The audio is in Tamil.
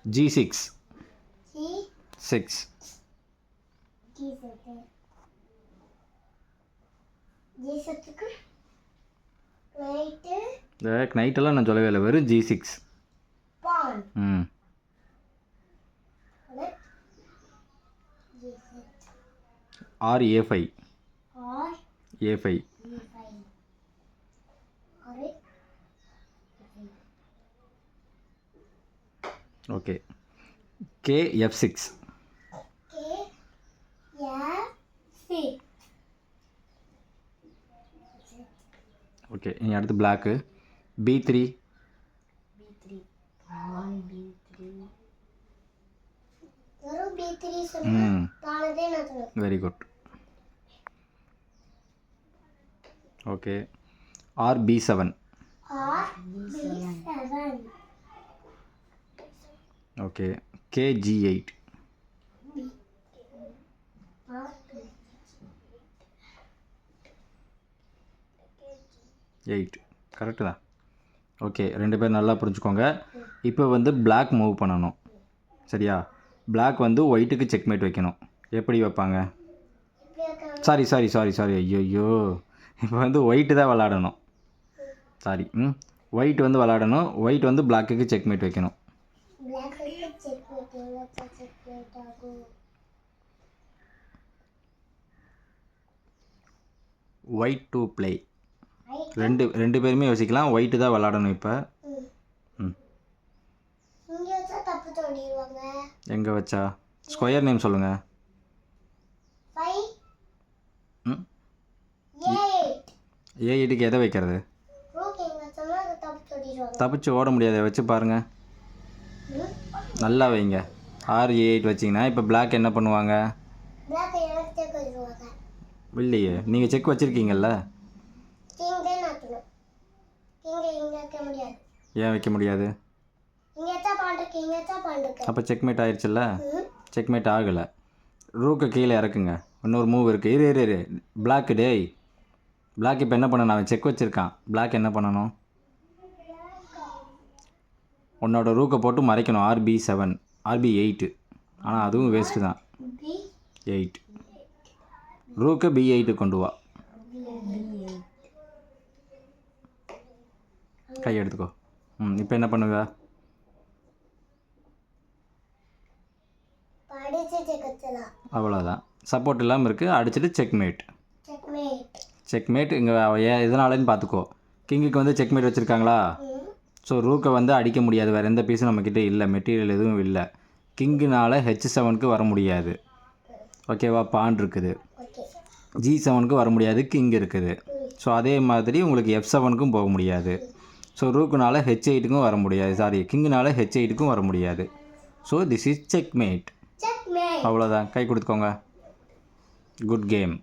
G6. G 6. G7க்கு நைட்டு நைட்டெல்லாம் நான் சொல்லவே இல்லை, வெறும் G6. பான் ம் R A5. R A5. Okay. K F6. K F 6 okay, இனி அடுத்து பிளாக்கு. B3. B3 பான் B3 வெறும் B3 சொல்லுங்க. பானதே நான் சொல்லுவேன். Very good. Okay. R B7. R B7 okay. K G8. R 8 correct தான். ஓகே, ரெண்டு பேர் நல்லா புரிஞ்சுக்கோங்க. இப்போ வந்து பிளாக் மூவ் பண்ணணும், சரியா? பிளாக் வந்து ஒயிட்டுக்கு செக்மேட் வைக்கணும். எப்படி வைப்பாங்க? சாரி ஐயோ, இப்போ வந்து ஒயிட்டு தான் விளாடணும். சாரி, ஒயிட் வந்து விளாடணும். ஒயிட் வந்து பிளாக்குக்கு செக்மேட் வைக்கணும். White to play. ரெண்டு பேருமே யோசிக்கலாம். ஒயிட்டு தான் விளாடணும் இப்போ. எங்கே வச்சா? ஸ்கொயர் நேம் சொல்லுங்கள். A8க்கு எதை வைக்கிறது? தப்பிச்சு ஓட முடியாது, வச்சு பாருங்கள். நல்லா வைங்க. R A8 வச்சிங்கன்னா இப்போ பிளாக் என்ன பண்ணுவாங்க? இல்லையே, நீங்கள் செக் வச்சுருக்கீங்கல்ல. ஏன் வைக்க முடியாது? அப்போ செக்மேட் ஆயிடுச்சுல்ல. செக்மேட் ஆகலை. ரூக்கு கீழே இறக்குங்க. இன்னொரு மூவ் இருக்குது. இரு பிளாக்கு டேய். பிளாக் இப்போ என்ன பண்ணணும்? அவன் செக் வச்சுருக்கான். பிளாக் என்ன பண்ணணும்? உன்னோட ரூக்கை போட்டு மறைக்கணும். RB7 RB8. ஆனால் அதுவும் வேஸ்ட்டு தான். 8 ரூக்கை B8 கொண்டு வா. கை எடுத்துக்கோ. இப்போ என்ன பண்ணுவ? அவ்வளோதான். சப்போர்ட் இல்லாமல் இருக்குது. அடிச்சுட்டு செக்மேட். செக்மேட் இங்கே எதனாலன்னு பார்த்துக்கோ. கிங்குக்கு வந்து செக்மேட் வச்சுருக்காங்களா? ஸோ ரூக்கை வந்து அடிக்க முடியாது. வேறு எந்த பீஸும் நம்மக்கிட்ட இல்லை, மெட்டீரியல் எதுவும் இல்லை. கிங்குனால் H7க்கு வர முடியாது. ஓகேவா? பான் இருக்குது. G7க்கு வர முடியாது, கிங் இருக்குது. ஸோ அதே மாதிரி உங்களுக்கு F7க்கும் போக முடியாது. ஸோ ரூக்குனால் H8க்கும் வர முடியாது. சாரி, கிங்குனால் H8க்கும் வர முடியாது. So this is checkmate. அவ்வளோதான். கை கொடுத்துக்கோங்க. Good game.